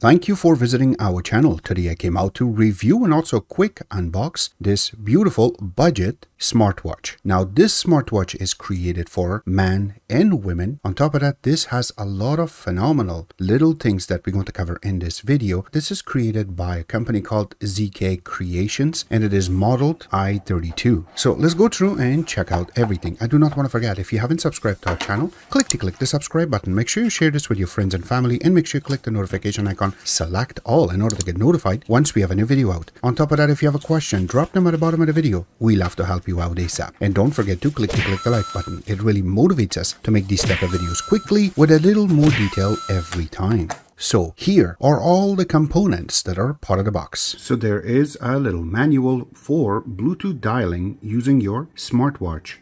Thank you for visiting our channel. Today I came out to review and also quick unbox this beautiful budget smartwatch. Now this smartwatch is created for men and women. On top of that, this has a lot of phenomenal little things that we're going to cover in this video. This is created by a company called ZKCreations and it is modeled Zi32. So let's go through and check out everything. I do not want to forget, if you haven't subscribed to our channel, click the subscribe button. Make sure you share this with your friends and family and make sure you click the notification icon. Select all in order to get notified once we have a new video out. On top of that, if you have a question, drop them at the bottom of the video. We love to help you out ASAP. And don't forget to click the like button. It really motivates us to make these type of videos quickly with a little more detail every time. So here are all the components that are part of the box. So there is a little manual for Bluetooth dialing using your smartwatch.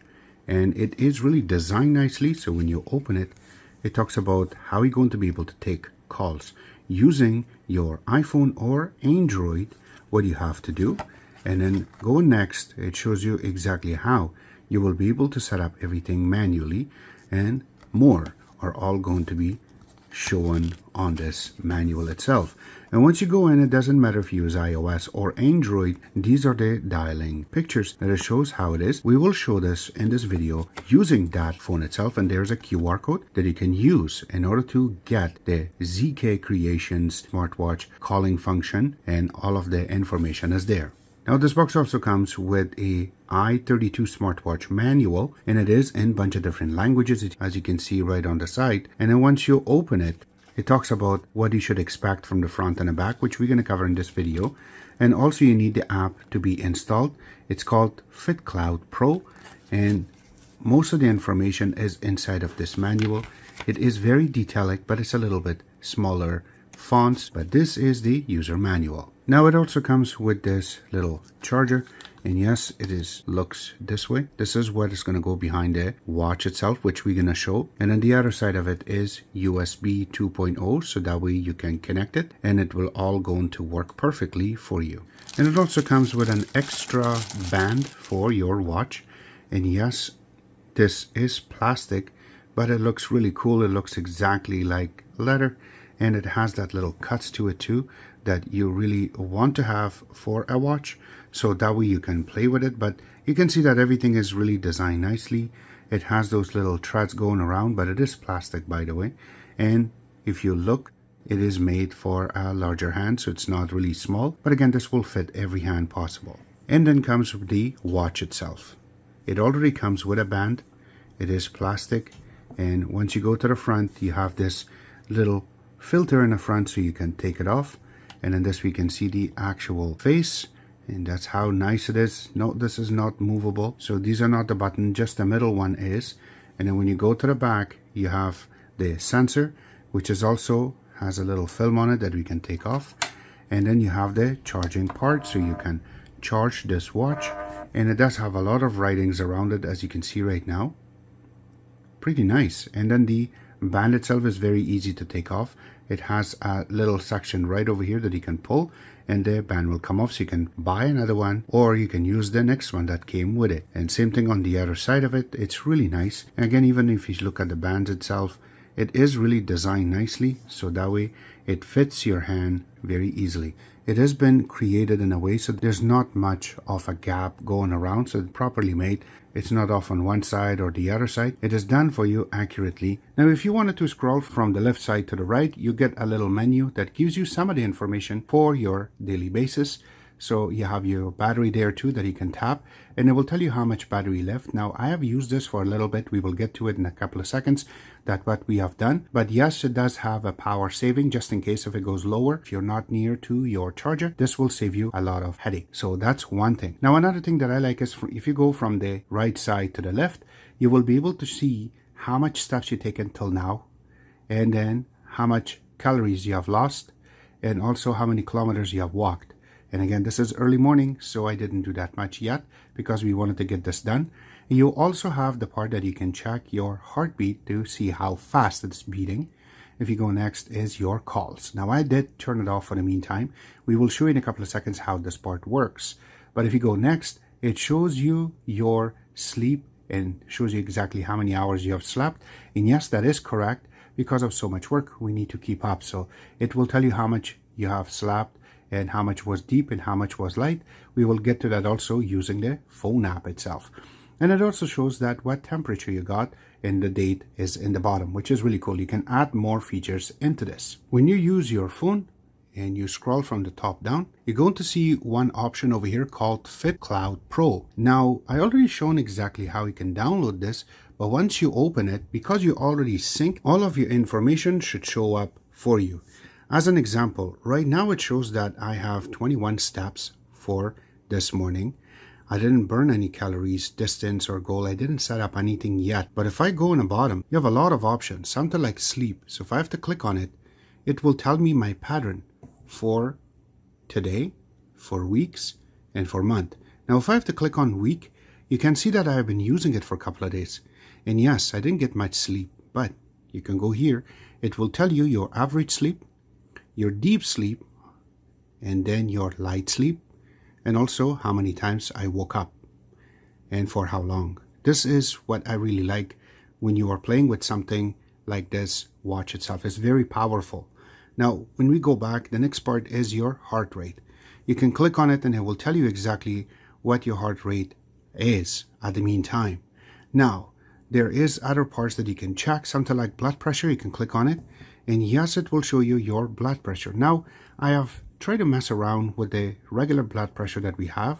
And it is really designed nicely. So when you open it, it talks about how you're going to be able to take calls using your iPhone or Android, what you have to do. And then go next, it shows you exactly how you will be able to set up everything manually, and more are all going to be shown on this manual itself. And once you go in, it doesn't matter if you use iOS or Android, these are the dialing pictures that it shows how it is. We will show this in this video using that phone itself, and there's a QR code that you can use in order to get the ZKCreations smartwatch calling function, and all of the information is there. Now this box also comes with a Zi32 smartwatch manual, and it is in a bunch of different languages, as you can see right on the side. And then once you open it, it talks about what you should expect from the front and the back, which we're going to cover in this video. And also you need the app to be installed. It's called FitCloud Pro, and most of the information is inside of this manual. It is very detailed, but it's a little bit smaller fonts, but this is the user manual. Now it also comes with this little charger, and yes, it looks this way. This is what is going to go behind the watch itself, which we're going to show. And on the other side of it is USB 2.0, so that way you can connect it and it will all going to work perfectly for you. And it also comes with an extra band for your watch. And yes, this is plastic, but it looks really cool. It looks exactly like leather, and it has that little cuts to it too that you really want to have for a watch, so that way you can play with it. But you can see that everything is really designed nicely. It has those little threads going around, but it is plastic, by the way. And if you look, it is made for a larger hand, so it's not really small, but again, this will fit every hand possible. And then comes the watch itself. It already comes with a band. It is plastic, and once you go to the front, you have this little filter in the front so you can take it off. And in this we can see the actual face, and that's how nice it is. No, this is not movable, so these are not the button, just the middle one is. And then when you go to the back, you have the sensor, which is also has a little film on it that we can take off. And then you have the charging part, so you can charge this watch, and it does have a lot of writings around it, as you can see right now. Pretty nice. And then the band itself is very easy to take off. It has a little section right over here that you can pull, and the band will come off, so you can buy another one or you can use the next one that came with it. And same thing on the other side of it. It's really nice. And again, even if you look at the band itself, it is really designed nicely, so that way it fits your hand very easily. It has been created in a way so there's not much of a gap going around, so it's properly made. It's not off on one side or the other side. It is done for you accurately. Now, if you wanted to scroll from the left side to the right, you get a little menu that gives you some of the information for your daily basis. So you have your battery there too that you can tap, and it will tell you how much battery left. Now I have used this for a little bit. We will get to it in a couple of seconds, that what we have done. But yes, it does have a power saving, just in case if it goes lower, if you're not near to your charger, this will save you a lot of headache. So that's one thing. Now another thing that I like is if you go from the right side to the left, you will be able to see how much steps you taken till now, and then how much calories you have lost, and also how many kilometers you have walked. And again, this is early morning, so I didn't do that much yet because we wanted to get this done. And you also have the part that you can check your heartbeat to see how fast it's beating. If you go next is your calls. Now I did turn it off for the meantime. We will show you in a couple of seconds how this part works. But if you go next, it shows you your sleep and shows you exactly how many hours you have slept. And yes, that is correct, because of so much work we need to keep up. So it will tell you how much you have slept and how much was deep and how much was light. We will get to that also using the phone app itself. And it also shows that what temperature you got, and the date is in the bottom, which is really cool. You can add more features into this. When you use your phone and you scroll from the top down, you're going to see one option over here called Fit Cloud Pro. Now, I already shown exactly how you can download this, but once you open it, because you already sync, all of your information should show up for you. As an example, right now it shows that I have 21 steps for this morning. I didn't burn any calories, distance, or goal. I didn't set up anything yet. But if I go in the bottom, you have a lot of options, something like sleep. So if I have to click on it, it will tell me my pattern for today, for weeks, and for month. Now, if I have to click on week, you can see that I have been using it for a couple of days. And yes, I didn't get much sleep, but you can go here. It will tell you your average sleep, your deep sleep, and then your light sleep, and also how many times I woke up and for how long. This is what I really like when you are playing with something like this watch itself. It's very powerful. Now, when we go back, the next part is your heart rate. You can click on it and it will tell you exactly what your heart rate is at the meantime. Now, there is other parts that you can check, something like blood pressure. You can click on it and yes, it will show you your blood pressure. Now, I have tried to mess around with the regular blood pressure that we have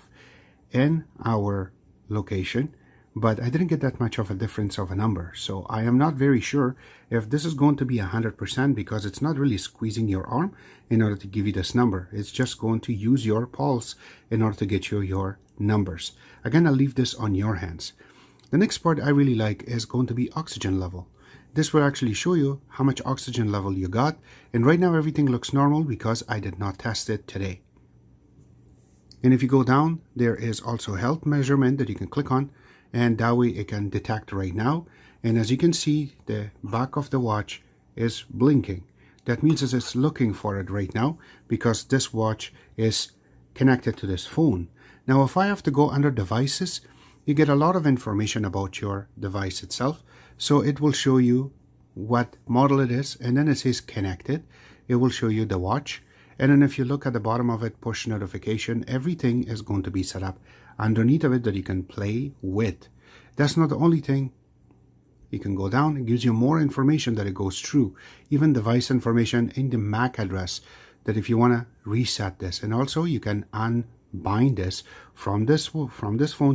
in our location, but I didn't get that much of a difference of a number. So I am not very sure if this is going to be 100% because it's not really squeezing your arm in order to give you this number. It's just going to use your pulse in order to get you your numbers. Again, I'll leave this on your hands. The next part I really like is going to be oxygen level. This will actually show you how much oxygen level you got. And right now everything looks normal because I did not test it today. And if you go down, there is also health measurement that you can click on. And that way it can detect right now. And as you can see, the back of the watch is blinking. That means it's looking for it right now because this watch is connected to this phone. Now, if I have to go under devices, you get a lot of information about your device itself. So it will show you what model it is, and then it says connected. It will show you the watch. And then if you look at the bottom of it, push notification, everything is going to be set up underneath of it that you can play with. That's not the only thing. You can go down, it gives you more information that it goes through, even device information in the MAC address, that if you want to reset this. And also you can unbind this from this phone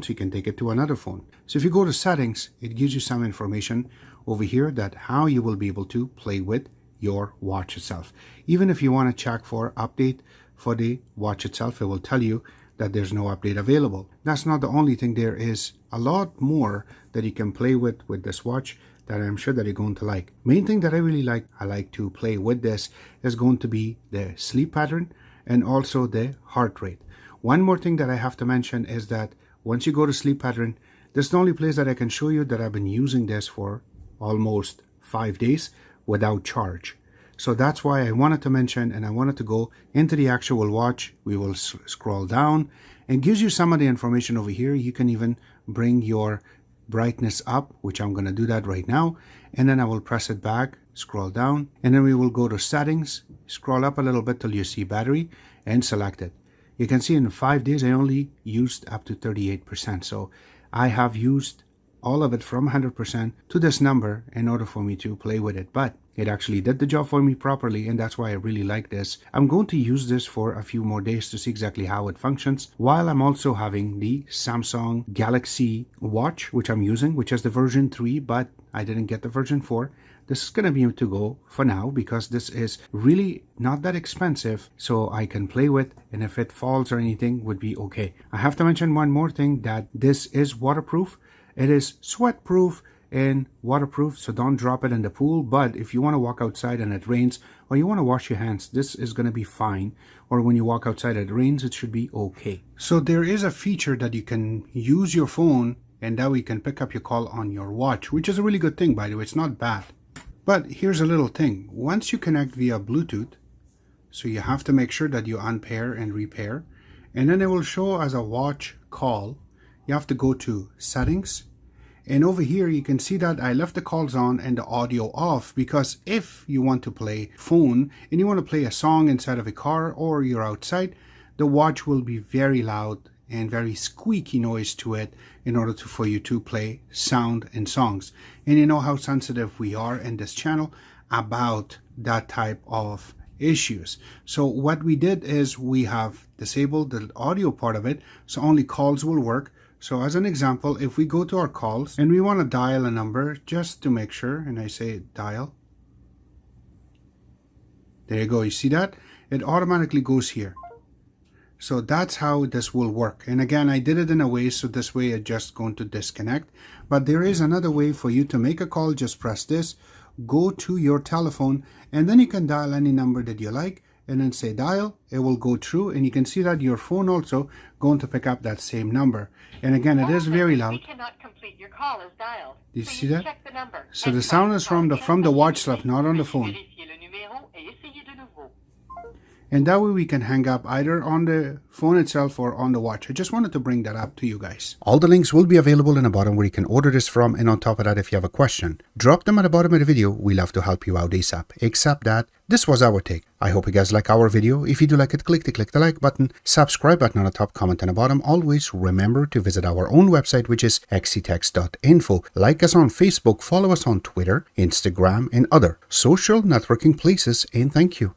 so you can take it to another phone. So if you go to settings, it gives you some information over here that how you will be able to play with your watch itself. Even if you want to check for update for the watch itself, it will tell you that there's no update available. That's not the only thing. There is a lot more that you can play with this watch that I'm sure that you're going to like. Main thing that I really like, I like to play with this, is going to be the sleep pattern and also the heart rate. One more thing that I have to mention is that once you go to sleep pattern, this is the only place that I can show you that I've been using this for almost 5 days without charge. So that's why I wanted to mention, and I wanted to go into the actual watch. We will scroll down and gives you some of the information over here. You can even bring your brightness up, which I'm going to do that right now. And then I will press it back, scroll down, and then we will go to settings, scroll up a little bit till you see battery and select it. You can see in 5 days, I only used up to 38%. So I have used all of it from 100% to this number in order for me to play with it. But it actually did the job for me properly, and that's why I really like this. I'm going to use this for a few more days to see exactly how it functions, while I'm also having the Samsung Galaxy watch, which I'm using, which is the version 3, but I didn't get the version 4. This is going to be to go for now because this is really not that expensive, so I can play with, and if it falls or anything would be okay. I have to mention one more thing, that this is waterproof. It is sweat proof and waterproof, so don't drop it in the pool. But if you want to walk outside and it rains, or you want to wash your hands, this is going to be fine. Or when you walk outside and it rains, it should be okay. So there is a feature that you can use your phone, and that way you can pick up your call on your watch, which is a really good thing, by the way. It's not bad. But here's a little thing. Once you connect via Bluetooth, so you have to make sure that you unpair and repair, and then it will show as a watch call. You have to go to settings, And over here, you can see that I left the calls on and the audio off, because if you want to play phone and you want to play a song inside of a car or you're outside, the watch will be very loud and very squeaky noise to it in order for you to play sound and songs. And you know how sensitive we are in this channel about that type of issues. So what we did is we have disabled the audio part of it, so only calls will work. So as an example, if we go to our calls and we want to dial a number just to make sure, and I say dial, there you go, you see that? It automatically goes here. So that's how this will work. And again, I did it in a way so this way it's just going to disconnect. But there is another way for you to make a call. Just press this, go to your telephone, and then you can dial any number that you like and then say dial. It will go through, and you can see that your phone also going to pick up that same number. And again, it is very loud. We cannot complete your call as dialed. Do you see that? Check the number. So the sound is from the watch stuff, not on the phone. And that way we can hang up either on the phone itself or on the watch. I just wanted to bring that up to you guys. All the links will be available in the bottom where you can order this from. And on top of that, if you have a question, drop them at the bottom of the video. We love to help you out ASAP. Except that this was our take. I hope you guys like our video. If you do like it, click the like button, subscribe button on the top, comment on the bottom. Always remember to visit our own website, which is xctex.info. Like us on Facebook, follow us on Twitter, Instagram, and other social networking places. And thank you.